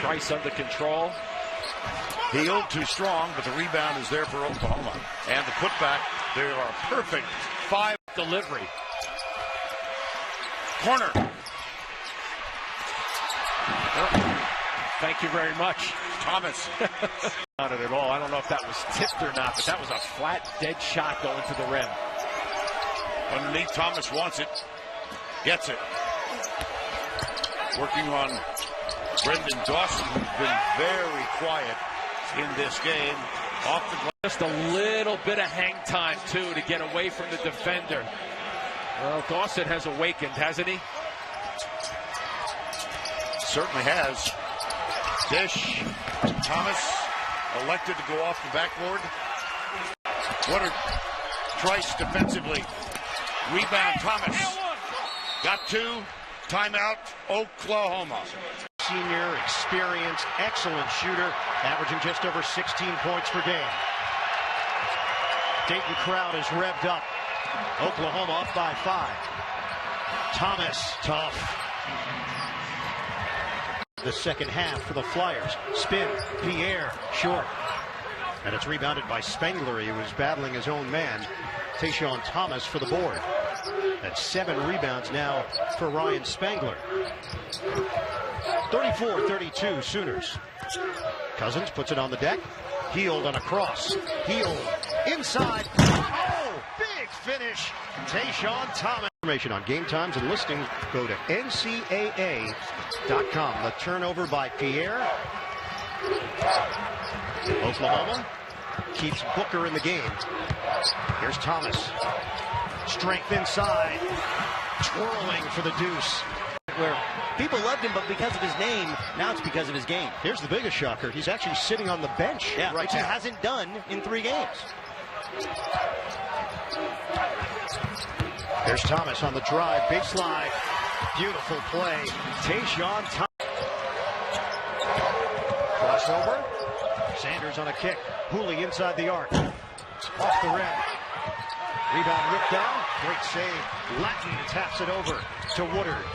Trice under control. Healed, too strong, but the rebound is there for Oklahoma. And the putback, they are perfect. 5 Delivery. Corner. Thank you very much. Thomas. Not at all. I don't know if that was tipped or not, but that was a flat, dead shot going to the rim. Underneath, Thomas wants it. Gets it. Working on Brendan Dawson, who's been very quiet in this game. Off the glass. Just a little bit of hang time, too, to get away from the defender. Well, Dawson has awakened, hasn't he? Certainly has. Dish. Thomas elected to go off the backboard. What a Trice defensively. Rebound, Thomas. Got 2. Timeout, Oklahoma. Senior, experienced, excellent shooter, averaging just over 16 points per game. Dayton crowd is revved up. Oklahoma up by 5. Thomas, tough. The second half for the Flyers. Spin, Pierre, short. And it's rebounded by Spangler. He was battling his own man. TaShawn Thomas for the board. That's 7 rebounds now for Ryan Spangler. 34-32 Sooners. Cousins puts it on the deck. Healed on a cross. Healed inside. Oh, big finish. TaShawn Thomas. Information on game times and listings, go to NCAA.com. The turnover by Pierre. Oklahoma keeps Booker in the game. Here's Thomas. Strength inside. Twirling for the deuce. Where people loved him, but because of his name, now it's because of his game. Here's the biggest shocker. He's actually sitting on the bench right which now. he hasn't done in 3 games. There's Thomas on the drive. Baseline. Beautiful play. TaShawn Thomas. Crossover. Sanders on a kick. Hooley inside the arc. Off the rim. Rebound ripped down. Great save. Latin taps it over to Woodard.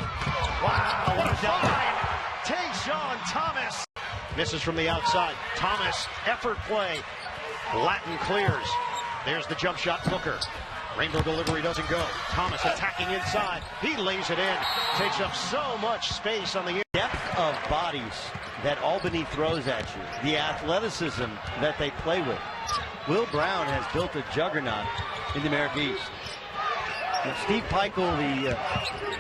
Wow, what a dive. TaShawn Thomas. Misses from the outside. Thomas, effort play. Latin clears. There's the jump shot, Booker. Rainbow delivery doesn't go. Thomas attacking inside. He lays it in. Takes up so much space on the Depth of bodies that Albany throws at you. The athleticism that they play with. Will Brown has built a juggernaut in the America East. And Steve Peichel, the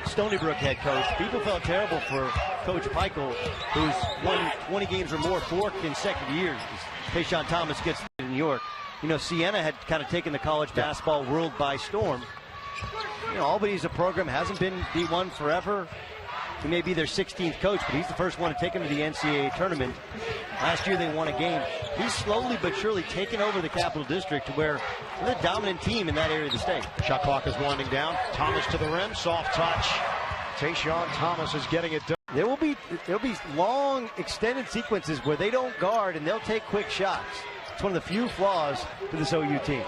Stony Brook head coach, people felt terrible for Coach Peichel, who's won 20 games or more 4 consecutive years. TaShawn Thomas gets to New York. You know, Siena had kind of taken the college basketball world by storm. You know, Albany's a program, hasn't been D1 forever. He may be their 16th coach, but he's the first one to take them to the NCAA tournament. Last year they won a game. He's slowly but surely taken over the Capital District to where they're the dominant team in that area of the state. Shot clock is winding down. Thomas to the rim, soft touch. TaShawn Thomas is getting it done. There'll be long extended sequences where they don't guard and they'll take quick shots. It's one of the few flaws to this OU team.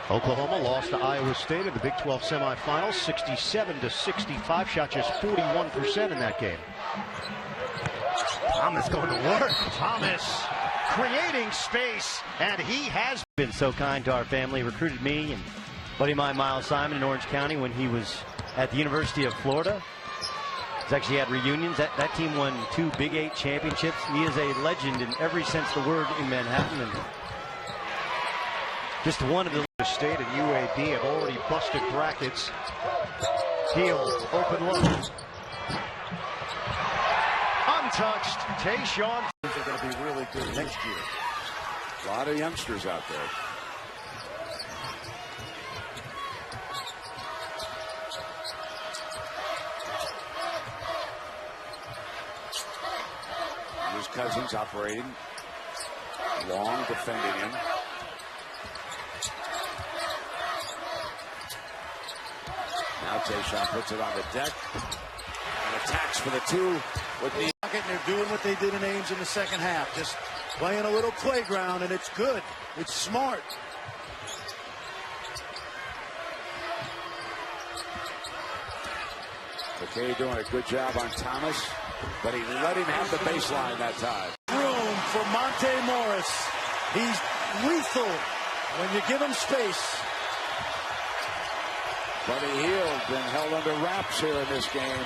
Oklahoma lost to Iowa State in the Big 12 semifinals, 67-65. Shot just 41% in that game. Thomas going to work. Thomas creating space, and he has been so kind to our family. Recruited me and buddy of mine, Miles Simon, in Orange County when he was at the University of Florida. He's actually had reunions. That team won 2 Big 8 championships. He is a legend in every sense of the word in Manhattan. And just one of the State and UAB have already busted brackets. Heel, open look. Untouched. TaShawn. They're going to be really good next year. A lot of youngsters out there. Here's Cousins operating. Long defending him. Now TaShawn puts it on the deck and attacks for the 2 with the pocket. And they're doing what they did in Ames in the second half, just playing a little playground, and it's good. It's smart. McKay doing a good job on Thomas, but he let him have the baseline that time. Room for Monte Morris. He's lethal when you give him space. Buddy Hield been held under wraps here in this game.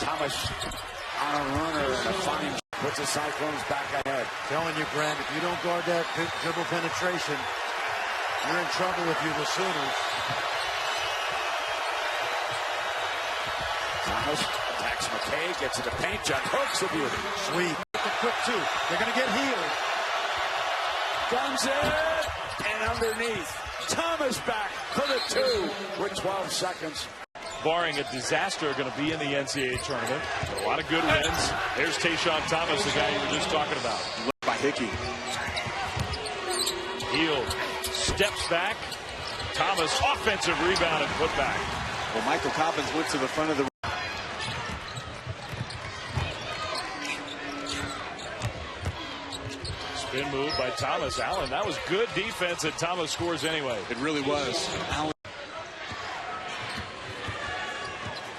Thomas on a runner and a fine puts the Cyclones back ahead. Telling you, Grant, if you don't guard that dribble penetration, you're in trouble if you're the Sooners. Thomas attacks McKay, gets in the paint, John hooks the beauty. Sweet. The quick two. They're going to get Hield. Comes in and underneath. Thomas back for the two with 12 seconds. Barring a disaster, are going to be in the NCAA tournament. A lot of good wins. There's TaShawn Thomas, the guy you were just talking about. By Hickey. Hield steps back. Thomas, offensive rebound and put back. Well, Michael Cobbins went to the front of the... Spin move by Thomas Allen. That was good defense, and Thomas scores anyway. It really was. Allen.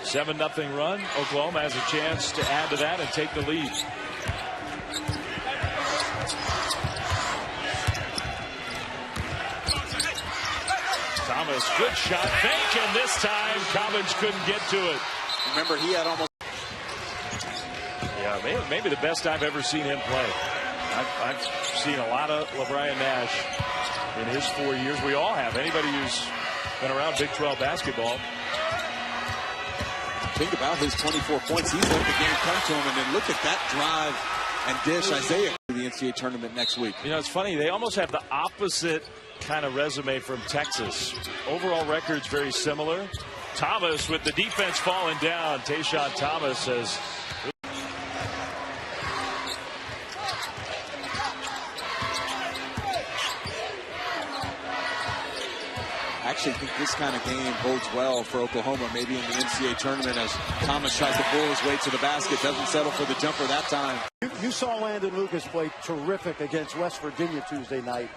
7-0 run. Oklahoma has a chance to add to that and take the lead. Thomas, good shot. Fake, and this time Cobbins couldn't get to it. Remember, he had almost... Yeah, maybe the best I've ever seen him play. I've seen a lot of LeBron Nash in his 4 years. We all have. Anybody who's been around Big 12 basketball. Think about his 24 points. He's let the game come to him, and then look at that drive and dish. Isaiah to the NCAA tournament next week. You know, it's funny. They almost have the opposite kind of resume from Texas. Overall records very similar. Thomas with the defense falling down. TaShawn Thomas says... I actually think this kind of game bodes well for Oklahoma, maybe in the NCAA tournament, as Thomas tries to pull his way to the basket, doesn't settle for the jumper that time. You saw Landon Lucas play terrific against West Virginia Tuesday night.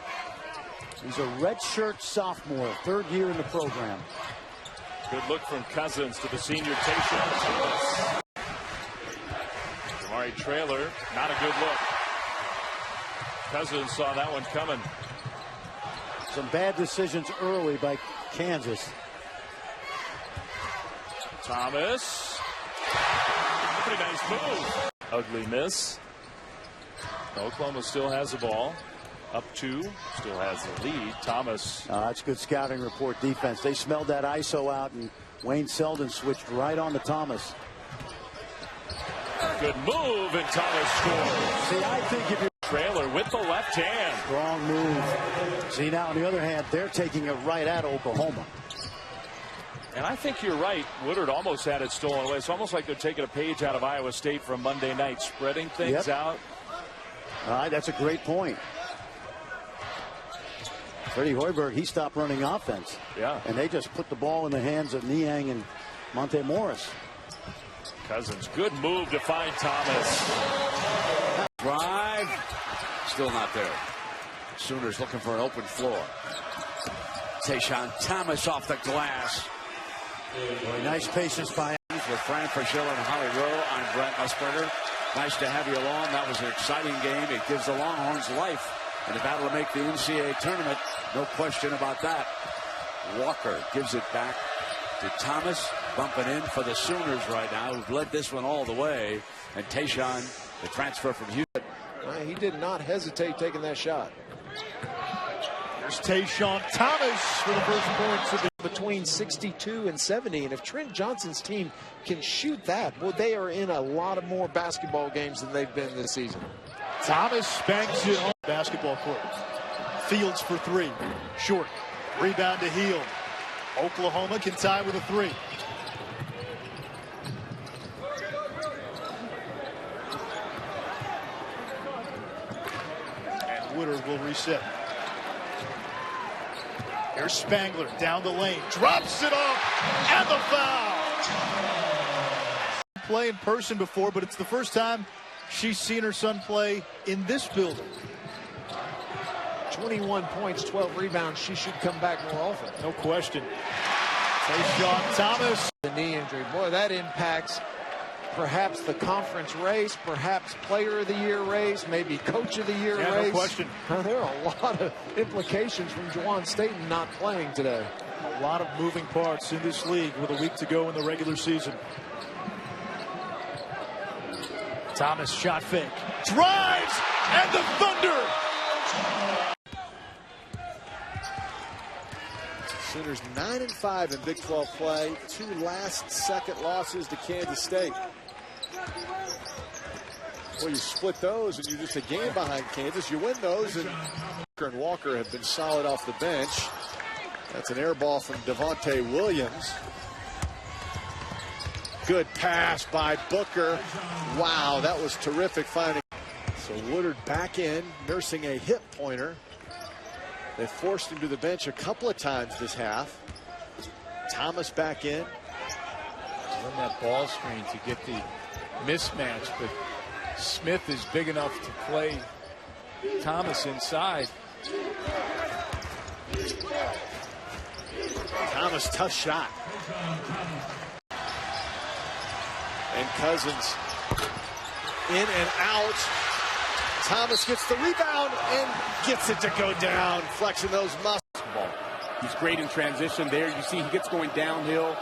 He's a redshirt sophomore, third year in the program. Good look from Cousins to the senior TaShawn. Amari Trailer, not a good look. Cousins saw that one coming. Some bad decisions early by Kansas. Thomas. Pretty nice move. Ugly miss. Oklahoma still has the ball. Up 2. Still has the lead. Thomas. That's good scouting report defense. They smelled that ISO out, and Wayne Selden switched right on to Thomas. Good move, and Thomas scores. See, I think if you Trailer with the left hand. Strong move. See, now on the other hand, they're taking it right at Oklahoma. And I think you're right. Woodard almost had it stolen away. It's almost like they're taking a page out of Iowa State from Monday night, spreading things out. All right, that's a great point. Freddie Hoiberg, he stopped running offense. Yeah. And they just put the ball in the hands of Niang and Monte Morris. Cousins, good move to find Thomas. Drive. Still not there. Sooners looking for an open floor. TaShawn Thomas off the glass. Really nice patience by with Fran Fraschilla and Holly Rowe. I'm Brent Musburger. Nice to have you along. That was an exciting game. It gives the Longhorns life in the battle to make the NCAA tournament. No question about that. Walker gives it back to Thomas, bumping in for the Sooners right now, who've led this one all the way. And TaShawn, the transfer from Houston. He did not hesitate taking that shot. There's TaShawn Thomas for the first points of the Between 62 and 70, and if Trent Johnson's team can shoot that, well, they are in a lot of more basketball games than they've been this season. Thomas banks it on basketball court. Fields for 3. Short. Rebound to Hield. Oklahoma can tie with a 3. And Woodard will reset. Here's Spangler down the lane. Drops it off. And the foul. Play in person before, but it's the first time she's seen her son play in this building. 21 points, 12 rebounds. She should come back more often. No question. TaShawn Thomas. The knee injury, boy, that impacts perhaps the conference race, perhaps player of the year race, maybe coach of the year race. No question. There are a lot of implications from Juwan Staten not playing today. A lot of moving parts in this league with a week to go in the regular season. Thomas shot fake. Drives, and the Thunder. Sooners 9-5 in Big 12 play. 2 last-second losses to Kansas State. Well, you split those, and you're just a game behind Kansas. You win those, and Walker have been solid off the bench. That's an air ball from Devontae Williams. Good pass by Booker. Wow, that was terrific finding. So Woodard back in, nursing a hip pointer. They forced him to the bench a couple of times this half. Thomas back in. Run that ball screen to get the mismatch, but Smith is big enough to play Thomas inside. Thomas, tough shot. And Cousins in and out. Thomas gets the rebound and gets it to go down, flexing those muscles. He's great in transition there. You see he gets going downhill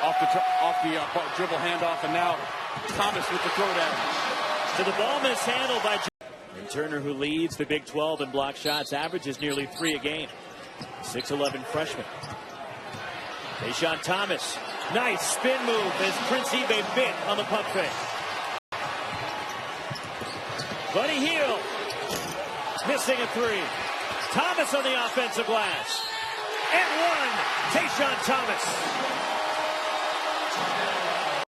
off the dribble handoff, and now Thomas with the throwdown. So the ball mishandled by and Turner, who leads the Big 12 in block shots, averages nearly 3 a game. 6'11" freshman. TaShawn Thomas, nice spin move as Prince Ebay bit on the pump fake. Buddy Hield missing a 3. Thomas on the offensive glass. And 1. TaShawn Thomas.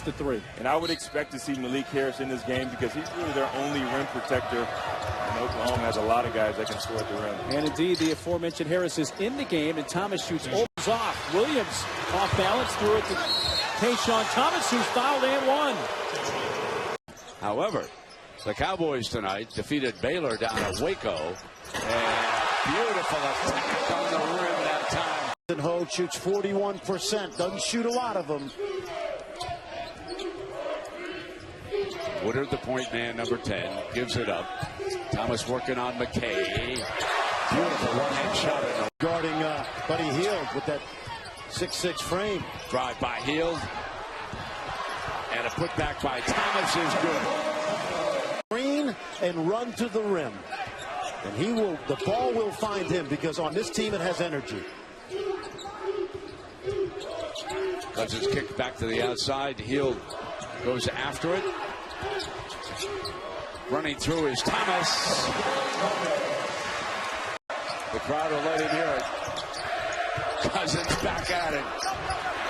The 3. And I would expect to see Malik Harris in this game because he's really their only rim protector. And Oklahoma has a lot of guys that can score at the rim. And indeed, the aforementioned Harris is in the game, and Thomas shoots off. Williams off balance, threw it to TaShawn Thomas, who's fouled and 1. However, the Cowboys tonight defeated Baylor down at Waco. And beautiful attack on the rim that time. Ho shoots 41%. Doesn't shoot a lot of them. Woodard, the point man, number 10, gives it up. Thomas working on McKay. Beautiful one-hand shot. Guarding Buddy Hield with that 6'6" frame. Drive by Hield. And a putback by Thomas is good. Green and run to the rim. And the ball will find him because on this team it has energy. Cousins kick back to the outside. Hield goes after it. Running through is Thomas. The crowd will let him hear it. Cousins back at it.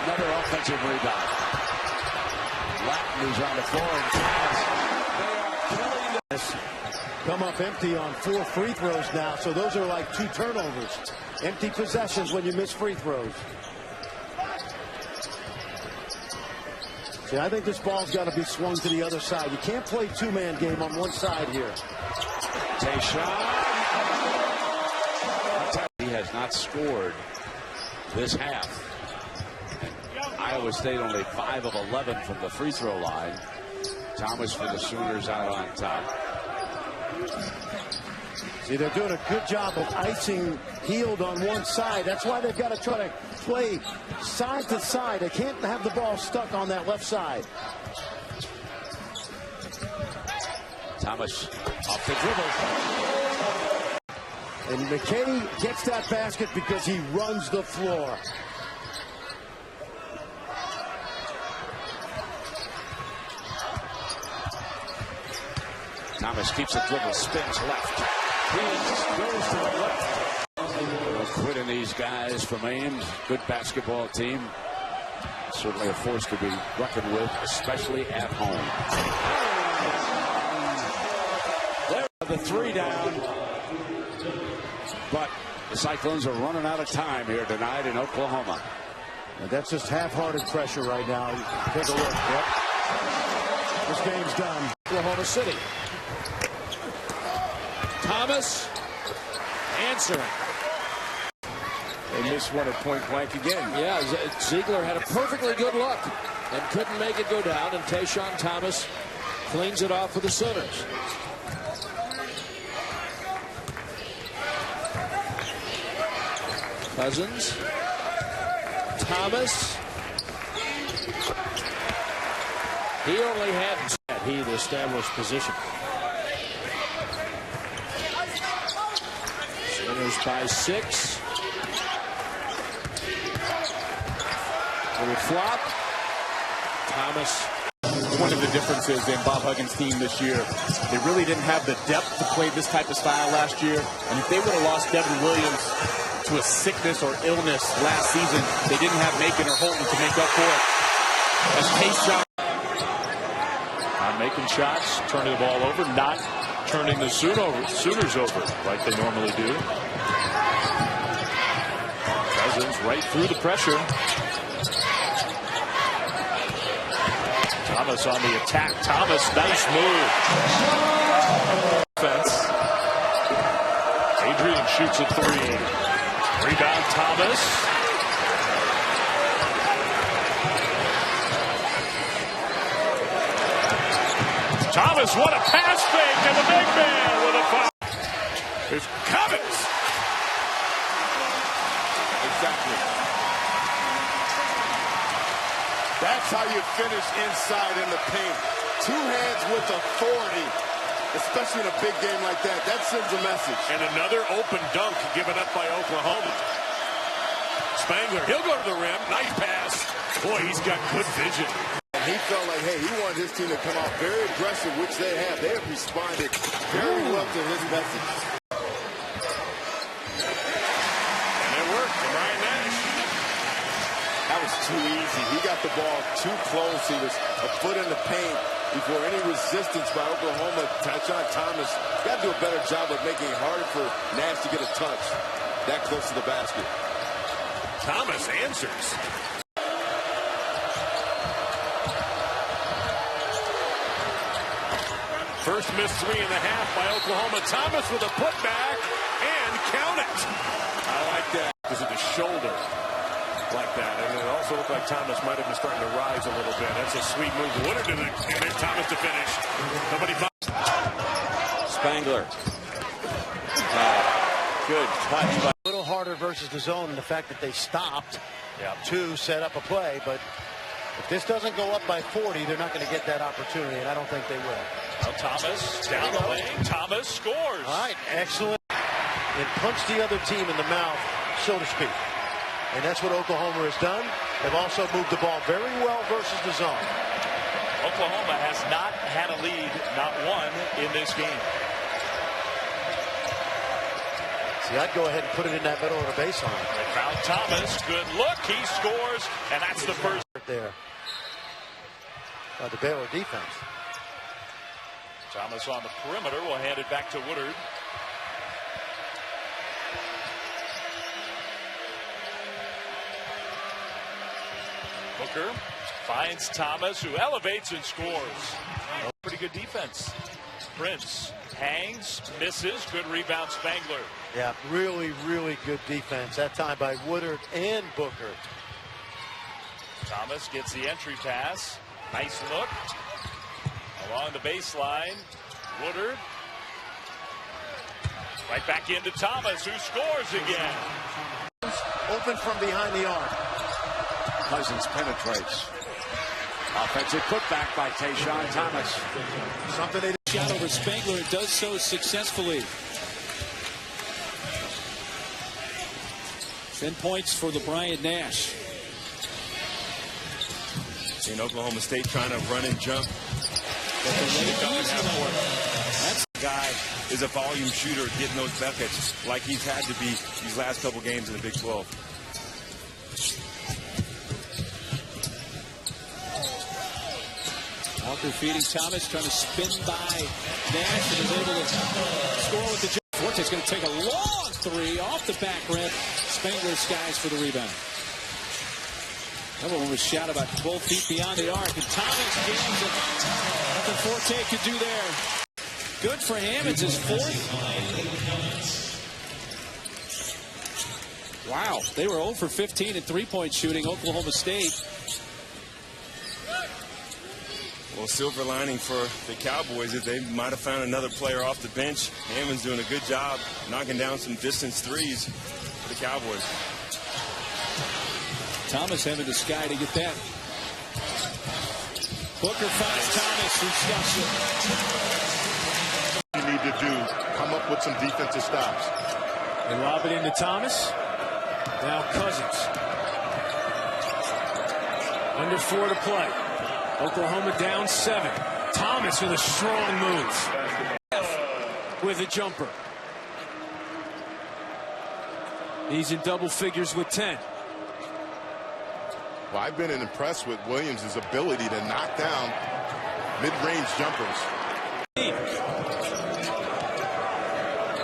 Another offensive rebound. Latin is on the floor, and Thomas. They are killing this. Come up empty on 4 free throws now, so those are like 2 turnovers. Empty possessions when you miss free throws. See, I think this ball's got to be swung to the other side. You can't play 2-man game on one side here. TaShawn. He has not scored this half. Iowa State only 5 of 11 from the free throw line. Thomas for the Sooners out on top. See, they're doing a good job of icing Hield on one side. That's why they've got to try to play side to side. They can't have the ball stuck on that left side. Thomas off the dribble. And McKay gets that basket because he runs the floor. Thomas keeps the dribble, spins left. He goes to the left. Quitting these guys from Ames. Good basketball team. Certainly a force to be reckoned with, especially at home. There, the 3 down. But the Cyclones are running out of time here tonight in Oklahoma. And that's just half-hearted pressure right now. Take a look. Yep. This game's done. Oklahoma City. Thomas answering. They missed one at point blank again. Yeah, Ziegler had a perfectly good look and couldn't make it go down, and TaShawn Thomas cleans it off for the Sooners. Cousins. Thomas. He only had the established position. Sooners by 6. Little flop. Thomas. One of the differences in Bob Huggins' team this year, they really didn't have the depth to play this type of style last year. And if they would have lost Devin Williams to a sickness or illness last season, they didn't have Macon or Holton to make up for it. As TaShawn making shots, turning the ball over, not turning the Sooners over like they normally do. Cousins right through the pressure. Thomas on the attack. Thomas, nice move. Defense. Adrian shoots a 3. Rebound Thomas. Thomas, what a pass fake, and the big man with a foul. There's Cummins. Exactly. That's how you finish inside in the paint. 2 hands with authority, especially in a big game like that. That sends a message. And another open dunk given up by Oklahoma. Spangler, he'll go to the rim. Nice pass. Boy, he's got good vision. He felt like, hey, he wanted his team to come out very aggressive, which they have. They have responded very well to his message. And it worked for Ryan Nash. That was too easy. He got the ball too close. He was a foot in the paint before any resistance by Oklahoma. TaShawn Thomas got to do a better job of making it harder for Nash to get a touch that close to the basket. Thomas answers. First missed 3.5 by Oklahoma. Thomas with a putback and count it. I like that. Because of the shoulder like that. And it also looked like Thomas might have been starting to rise a little bit. That's a sweet move. Woodard and then Thomas to finish. Nobody. Spangler. Good touch. A little harder versus the zone and the fact that they stopped to set up a play. But if this doesn't go up by 40, they're not going to get that opportunity, and I don't think they will. Now Thomas down the lane. Thomas scores. All right, excellent. And punch the other team in the mouth, so to speak. And that's what Oklahoma has done. They've also moved the ball very well versus the zone. Oklahoma has not had a lead, not one, in this game. See, I'd go ahead and put it in that middle of the baseline. They found Thomas. Good look. He scores, and that's the first. Right there. The Baylor defense. Thomas on the perimeter will hand it back to Woodard. Booker finds Thomas, who elevates and scores. Pretty good defense. Prince hangs, misses. Good rebound, Spangler. Yeah, really, really good defense. That time by Woodard and Booker. Thomas gets the entry pass. Nice look. Along the baseline. Woodard. Right back into Thomas, who scores again. Open from behind the arc. Cousins penetrates. Offensive putback by TaShawn Thomas. Something they shot over Spangler and does so successfully. 10 points for the Brian Nash. In Oklahoma State trying to run and jump. That guy is a volume shooter getting those buckets like he's had to be these last couple games in the Big 12. Walker feeding Thomas, trying to spin by Nash, and is able to score with the jump. Forte's going to take a long 3 off the back rim. Spangler skies for the rebound. That one was shot about 12 feet beyond the arc, and Thomas gains it. Nothing Forte could do there. Good for him. It's his 4th. Wow, they were 0 for 15 in three-point shooting, Oklahoma State. Well, silver lining for the Cowboys is they might have found another player off the bench. Hammond's doing a good job knocking down some distance threes for the Cowboys. Thomas having the sky to get that. Booker finds Thomas, who stops it. You need to do, come up with some defensive stops. They lob it into Thomas. Now Cousins. Under 4 to play. Oklahoma down 7. Thomas with a strong move. With a jumper. He's in double figures with 10. Well, I've been impressed with Williams' ability to knock down mid-range jumpers.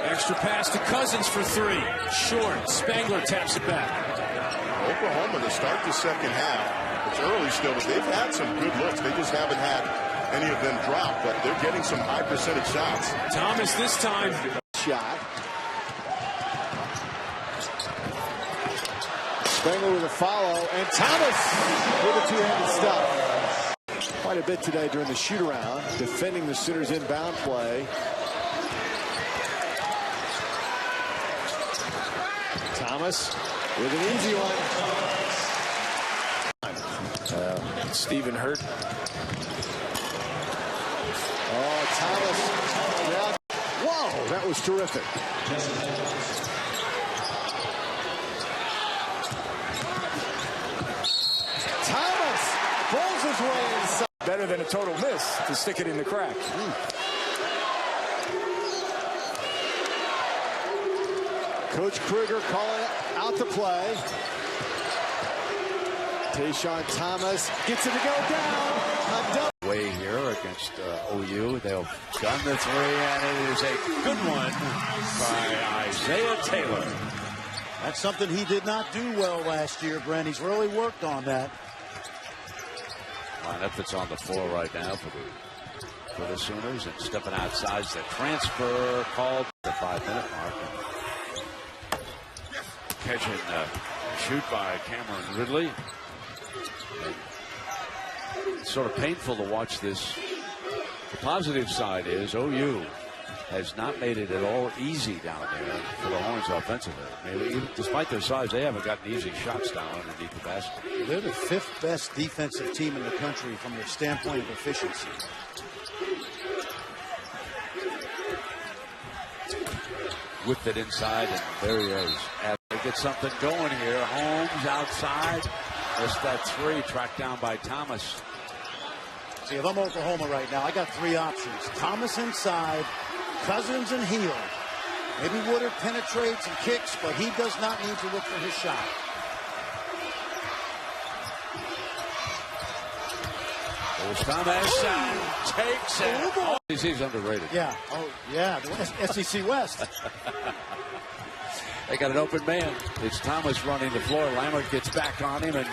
Extra pass to Cousins for 3. Short. Spangler taps it back. Oklahoma to start the second half. It's early still, but they've had some good looks. They just haven't had any of them drop, but they're getting some high percentage shots. Thomas this time. Shot. Spangler with a follow, and Thomas with a two-handed stop. Quite a bit today during the shoot-around, defending the Sooners' inbound play. Thomas with an easy one. Stephen Hurt. Oh, Thomas. Yeah. Whoa, that was terrific. Thomas pulls his way inside. Better than a total miss to stick it in the crack. Coach Kruger calling out the play. TaShawn Thomas gets it to go down. Way here against OU. They'll gun the 3, and it is a good one by Isaiah Taylor. That's something he did not do well last year, Brent. He's really worked on that. Lineup that's on the floor right now for the Sooners, and stepping outside is the transfer called the 5-minute mark. Catch and shoot by Cameron Ridley. It's sort of painful to watch this. The positive side is OU has not made it at all easy down there for the Horns offensively. Maybe despite their size, they haven't gotten easy shots down underneath the basket. They're the 5th best defensive team in the country from the standpoint of efficiency. Whipped it inside, and there he is. They get something going here. Holmes outside. Missed that 3, tracked down by Thomas. See, if I'm Oklahoma right now, I got 3 options. Thomas inside, Cousins and Hield. Maybe Woodard penetrates and kicks, but he does not need to look for his shot. There's Thomas. Takes it. Oh, he's underrated. Yeah. Oh, yeah. The SEC West. They got an open man. It's Thomas running the floor. Lambert gets back on him, and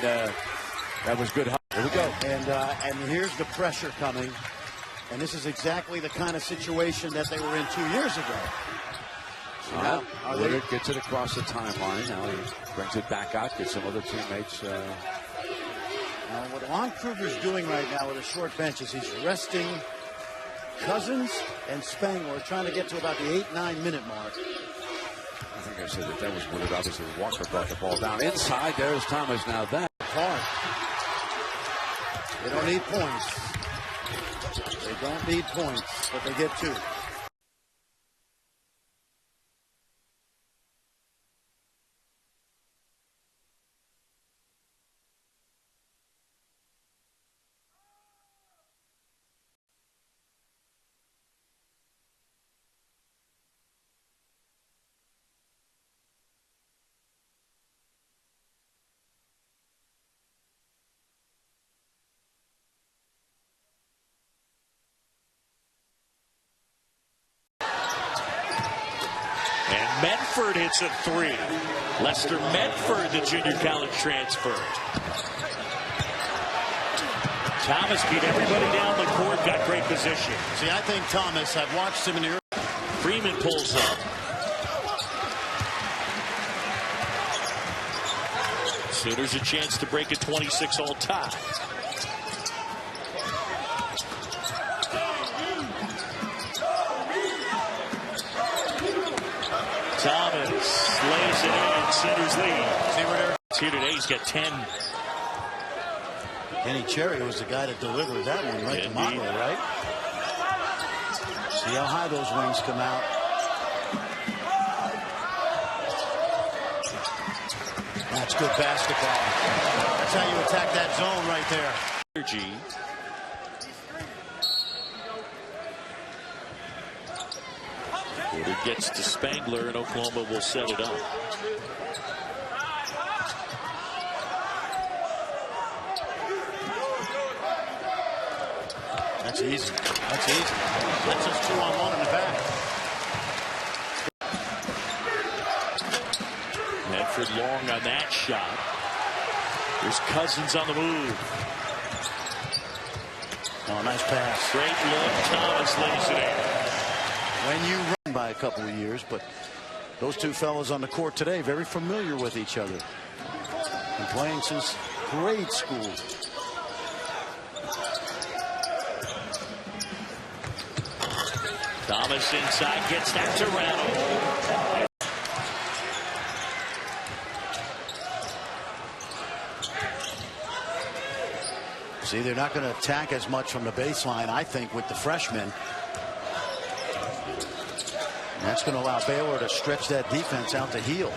that was good. Here we go. And here's the pressure coming. And this is exactly the kind of situation that they were in 2 years ago. Woodard gets it across the timeline. Now he brings it back out, gets some other teammates. Now, what Lon Kruger's doing right now with a short bench is he's resting Cousins and Spangler, trying to get to about the 8-9 minute mark. I think I said that was Woodard. Obviously, Walker brought the ball down inside. There's Thomas. Now that hard. They don't need points. They don't need points, but they get 2. Medford hits a 3. Lester Medford, the junior college transfer. Thomas beat everybody down the court, got great position. See, I think Thomas, I've watched him in the early. Freeman pulls up. Sooners a chance to break a 26-all tie. Thomas lays it in. Sooners lead. See where they're here today. He's got 10. Kenny Cherry was the guy that delivered that one right to Motley, right? See how high those wings come out. That's good basketball. That's how you attack that zone right there. Energy. Porter gets to Spangler, and Oklahoma will set it up. That's easy. That's easy. That's just 2-on-1 in the back. Medford long on that shot. There's Cousins on the move. Oh, nice pass. Great look. Thomas lays it in. When you run by a couple of years, but those two fellows on the court today very familiar with each other. Been playing since grade school. Thomas inside gets that to rattle. See, they're not going to attack as much from the baseline, I think, with the freshmen. And that's going to allow Baylor to stretch that defense out to Hield.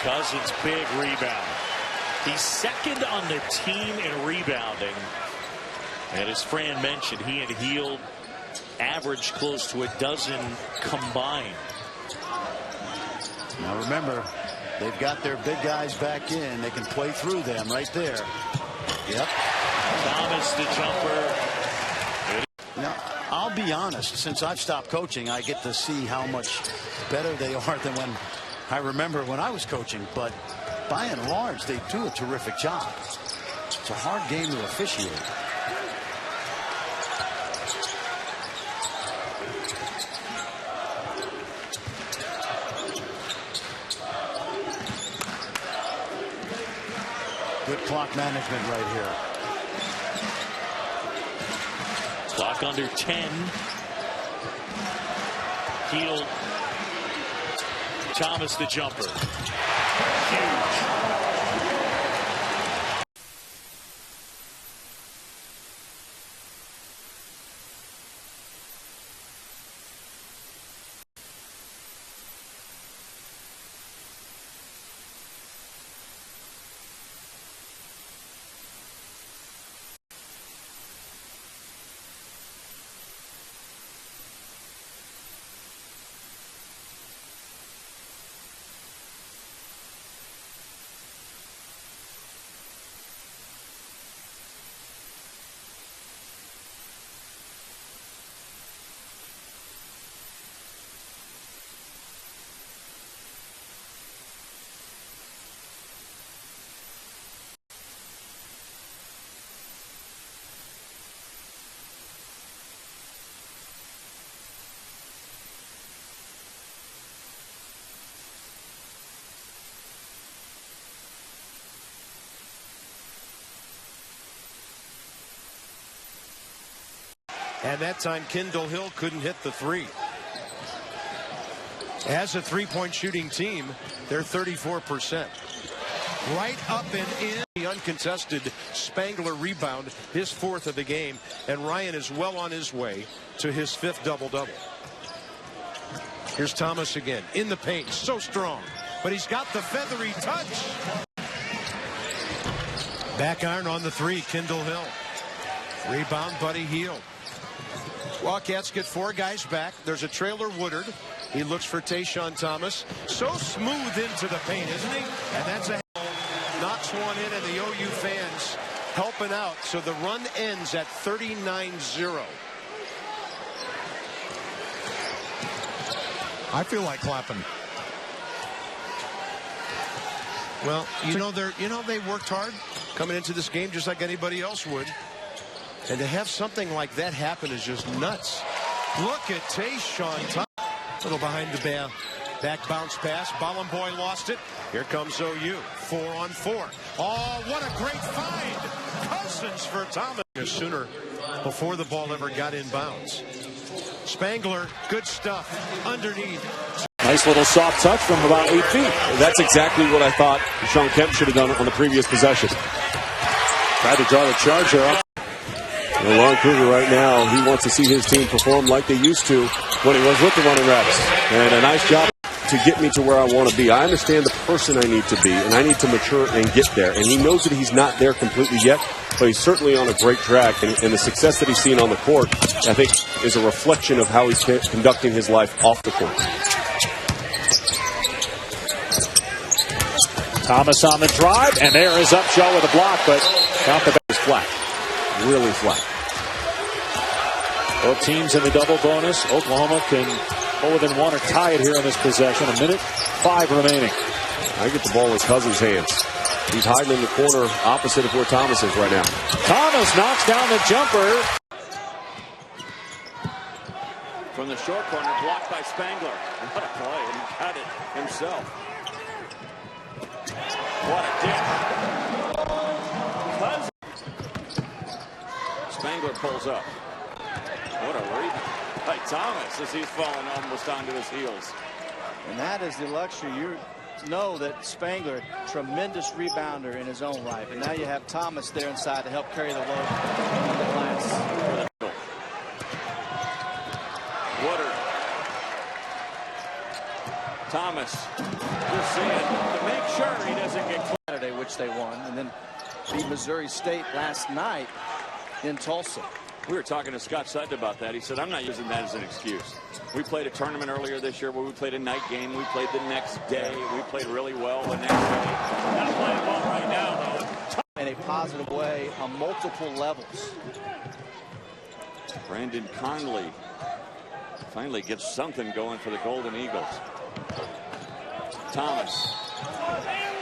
Cousins, big rebound. He's second on the team in rebounding. And as Fran mentioned, he and Hield averaged close to a dozen combined. Now remember, they've got their big guys back in. They can play through them right there. Yep. Thomas the jumper. Now, I'll be honest, since I've stopped coaching, I get to see how much better they are than when I remember when I was coaching, but by and large, they do a terrific job. It's a hard game to officiate. Good clock management right here. Clock under 10. Hield. Thomas the jumper. Huge. And that time, Kendall Hill couldn't hit the three. As a three-point shooting team, they're 34%. Right up and in. The uncontested Spangler rebound, his fourth of the game. And Ryan is well on his way to his fifth double-double. Here's Thomas again in the paint. So strong. But he's got the feathery touch. Back iron on the three, Kendall Hill. Rebound, Buddy Hield. Wildcats get four guys back. There's a trailer Woodard. He looks for TaShawn Thomas. So smooth into the paint, isn't he? And that's a knocks one in, and the OU fans helping out. So the run ends at 39-0. I feel like clapping. Well, they worked hard coming into this game just like anybody else would. And to have something like that happen is just nuts. Look at TaShawn. Little behind the back bounce pass. Bollenboy lost it. Here comes OU. 4-on-4. Oh, what a great find. Cousins for Thomas. Sooner before the ball ever got in bounds. Spangler, good stuff. Underneath. Nice little soft touch from about 8 feet. That's exactly what I thought Sean Kemp should have done on the previous possession. Tried to draw the charger up. Lon Kruger right now, he wants to see his team perform like they used to when he was with the running reps. And a nice job to get me to where I want to be. I understand the person I need to be, and I need to mature and get there. And he knows that he's not there completely yet, but he's certainly on a great track. And the success that he's seen on the court, I think, is a reflection of how he's conducting his life off the court. Thomas on the drive, and there is Upshaw with a block, but count the back is flat. Really flat. Both teams in the double bonus. Oklahoma can go within one or tie it here in this possession. 1:05 remaining. I get the ball in Cousins' hands. He's hiding in the corner opposite of where Thomas is right now. Thomas knocks down the jumper. From the short corner, blocked by Spangler. What a play, and he got it himself. What a dip. Cousins. Spangler pulls up. What a rebound by Thomas as he's falling almost onto his heels. And that is the luxury. You know that Spangler, tremendous rebounder in his own right. And now you have Thomas there inside to help carry the load on the glass. Woodard. Thomas just seeing to make sure he doesn't get caught. Saturday, which they won, and then beat Missouri State last night in Tulsa. We were talking to Scott Sutton about that. He said, I'm not using that as an excuse. We played a tournament earlier this year where we played a night game. We played the next day. We played really well the next day. Not playing well right now, though. In a positive way on multiple levels. Brandon Conley finally gets something going for the Golden Eagles. Thomas.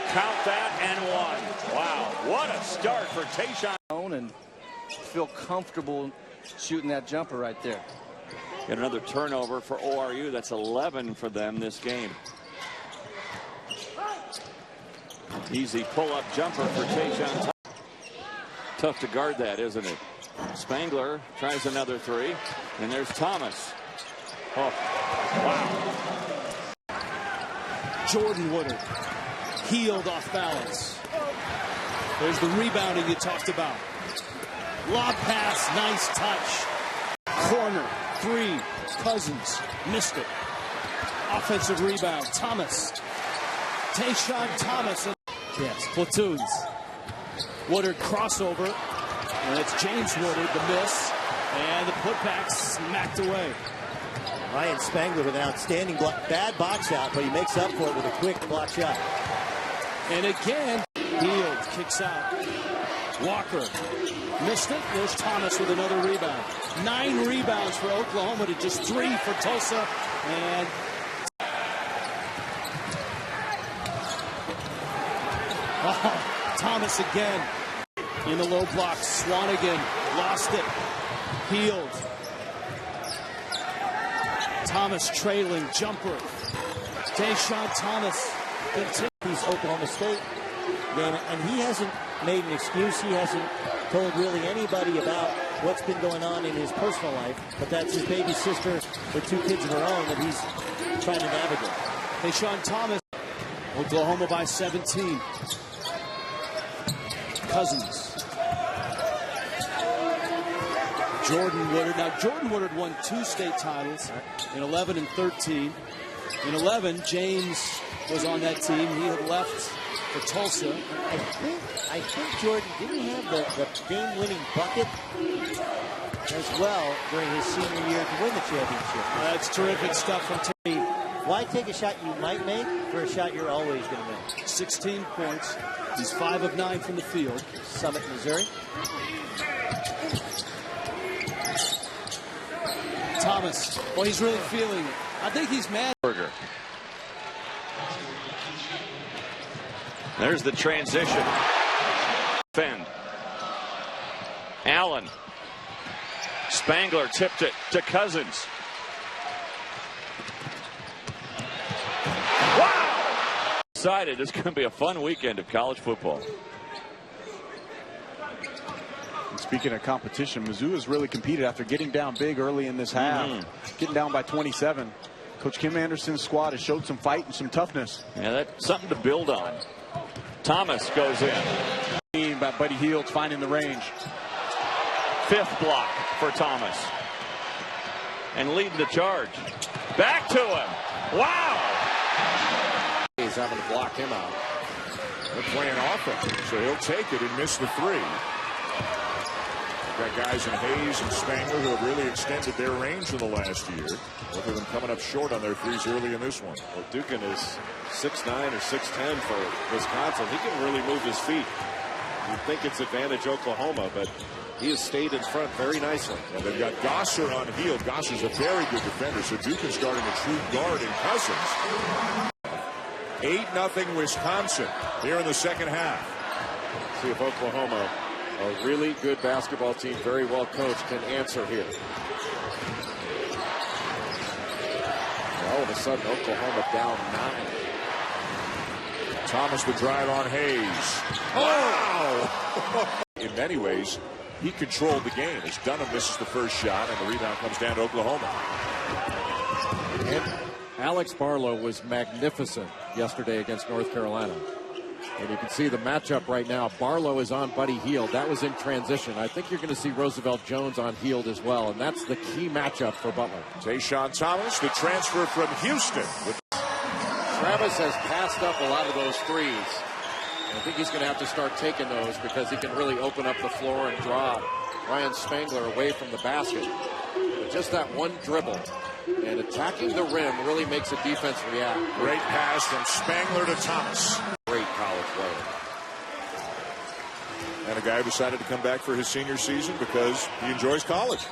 Count that and one. Wow, what a start for TaShawn. And feel comfortable shooting that jumper right there. Get another turnover for ORU. That's 11 for them this game. Easy pull-up jumper for TaShawn. Tough to guard that, isn't it? Spangler tries another three, and there's Thomas. Oh, wow. Jordan Woodard, healed off balance. There's the rebounding you talked about. Lob pass, nice touch. Corner, three, Cousins, missed it. Offensive rebound, Thomas. TaShawn Thomas. Yes, platoons. Woodard crossover, and it's James Woodard, the miss, and the putback smacked away. Ryan Spangler with an outstanding block. Bad box out, but he makes up for it with a quick block shot. And again, Hield kicks out. Walker missed it. There's Thomas with another rebound. 9 rebounds for Oklahoma to just 3 for Tulsa. And Thomas again in the low block. Swanigan lost it. Hield. Thomas trailing jumper. TaShawn Thomas. He's Oklahoma State game, and he hasn't made an excuse. He hasn't told really anybody about what's been going on in his personal life, but that's his baby sister with 2 kids of her own that he's trying to navigate. TaShawn Thomas. Oklahoma by 17. Cousins. Jordan Woodard. Now, Jordan Woodard won 2 state titles in 11 and 13. In 11, James was on that team. He had left for Tulsa. I think Jordan, didn't he have the game-winning bucket as well during his senior year to win the championship? That's terrific stuff from T. Why take a shot you might make for a shot you're always going to make? 16 points. He's 5 of 9 from the field. Summit, Missouri. Thomas. Well, he's really feeling it. I think he's mad. There's the transition. Fend. Allen. Spangler tipped it to Cousins. Wow! Decided it's going to be a fun weekend of college football. And speaking of competition, Mizzou has really competed after getting down big early in this half. Getting down by 27. Coach Kim Anderson's squad has showed some fight and some toughness. Yeah, that's something to build on. Thomas goes in. By Buddy Hield finding the range. Fifth block for Thomas. And leading the charge. Back to him. Wow! He's having to block him out. They're playing offense, so he'll take it and miss the three. We've got guys in Hayes and Spangler who have really extended their range in the last year. Both of them coming up short on their threes early in this one. Well, Dukin is 6'9" or 6'10" for Wisconsin. He can really move his feet. You'd think it's advantage Oklahoma, but he has stayed in front very nicely. And they've got Gosser on Hield. Gosser's a very good defender, so Dukin's guarding a true guard in Cousins. 8-0 Wisconsin here in the second half. See if Oklahoma, a really good basketball team, very well coached, can answer here. All of a sudden, Oklahoma down 9. Thomas the drive on Hayes. Wow! In many ways, he controlled the game as Dunham misses the first shot and the rebound comes down to Oklahoma. And Alex Barlow was magnificent yesterday against North Carolina. And you can see the matchup right now. Barlow is on Buddy Hield. That was in transition. I think you're going to see Roosevelt Jones on Hield as well, and that's the key matchup for Butler. TaShawn Thomas, the transfer from Houston. Travis has passed up a lot of those threes. I think he's going to have to start taking those because he can really open up the floor and draw Ryan Spangler away from the basket. But just that one dribble and attacking the rim really makes a defense react. Great pass from Spangler to Thomas. Great college player. And a guy who decided to come back for his senior season because he enjoys college.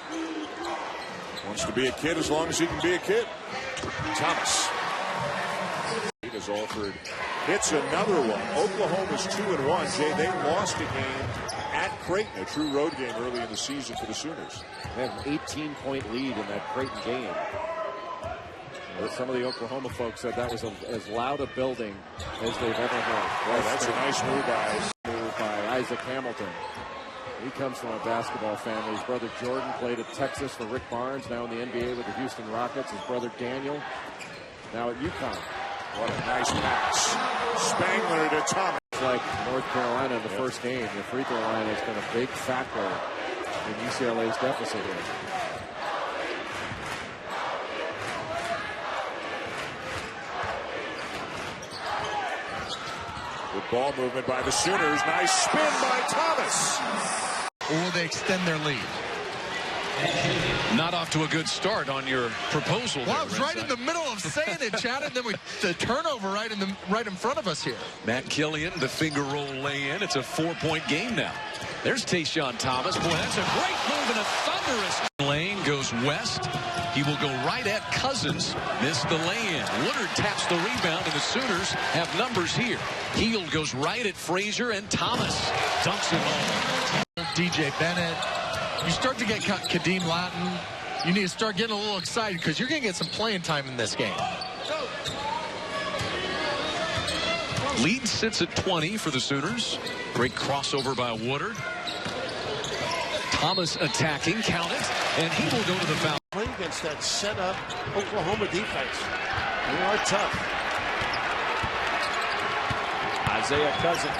Wants to be a kid as long as he can be a kid. Thomas. As Alford hits another one. Oklahoma's 2-1. Jay, they lost a game at Creighton, a true road game early in the season for the Sooners. They had an 18-point lead in that Creighton game. Some of the Oklahoma folks said that was as loud a building as they've ever heard. Boy, that's a nice move by Isaac Hamilton. He comes from a basketball family. His brother Jordan played at Texas for Rick Barnes, now in the NBA with the Houston Rockets. His brother Daniel, now at UConn. What a nice pass. Spangler to Thomas. Like North Carolina in the first game, the free throw line has been a big factor in UCLA's deficit here. Good ball movement by the Sooners. Nice spin by Thomas. Or they extend their lead. Not off to a good start on your proposal. Well, I was right in the middle of saying it, Chad, and then the turnover right in front of us here. Matt Killian, the finger roll lay in. It's a 4-point game now. There's TaShawn Thomas. Boy, that's a great move and a thunderous. Lane goes west. He will go right at Cousins. Missed the lay-in. Woodard taps the rebound, and the Sooners have numbers here. Hield goes right at Frazier, and Thomas dunks it home. DJ Bennett. You start to get Kadeem Latin, you need to start getting a little excited because you're going to get some playing time in this game. Lead sits at 20 for the Sooners. Great crossover by Woodard. Thomas attacking, count it, and he will go to the foul. Play against that set-up Oklahoma defense. They are tough. Isaiah Cousins,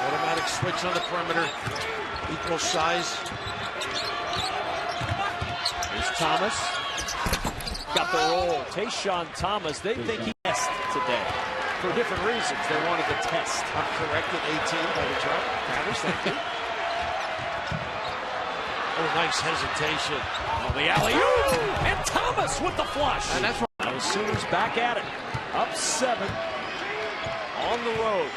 automatic switch on the perimeter, equal size. There's Thomas. Got the roll. TaShawn Thomas, they think he missed today. For different reasons, they wanted to test. I'm corrected, 18 by the jump. Travis, thank you. Oh, nice hesitation. Oh, the alley-oop! And Thomas with the flush. And that's what the Sooners back at it. Up 7 on the road.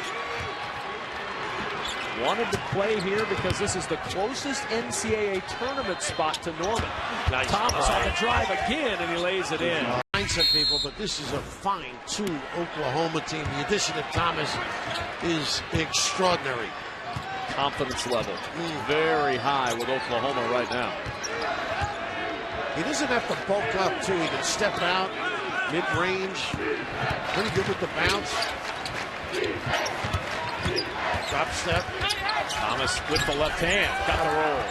Wanted to play here because this is the closest NCAA tournament spot to Norman. Nice Thomas try. on the drive again, and he lays it in. Some people, but this is a fine-tuned Oklahoma team. The addition of Thomas is extraordinary. Confidence level very high with Oklahoma right now. He doesn't have to bulk up, too. He can step out, mid-range, pretty good with the bounce. Drop step. Thomas with the left hand, got the roll.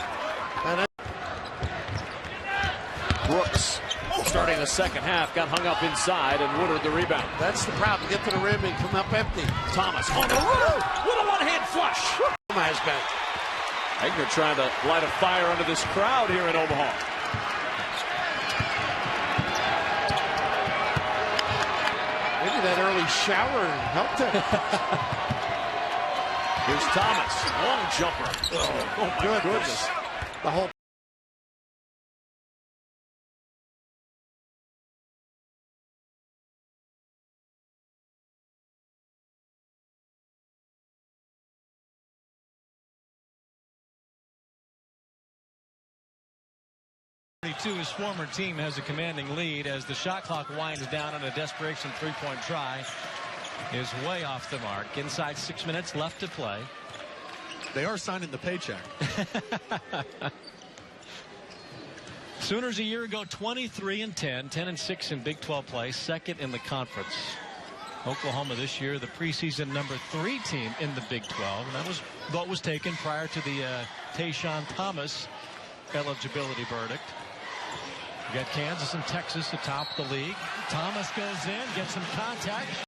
Brooks, starting the second half, got hung up inside, and Woodard the rebound. That's the problem. Get to the rim and come up empty. Thomas on the run with a one-hand flush. Has got Egner trying to light a fire under this crowd here in Omaha. Maybe that early shower helped him. Here's Thomas, long jumper. Oh my goodness. The whole his former team has a commanding lead as the shot clock winds down on a desperation three-point try is way off the mark. Inside 6 minutes left to play. They are signing the paycheck. Sooners a year ago 23-10, 10-6 in Big 12 play, second in the conference. Oklahoma this year the preseason number 3 team in the Big 12, and that was what was taken prior to the TaShawn Thomas eligibility verdict. You got Kansas and Texas atop the league. Thomas goes in, gets some contact.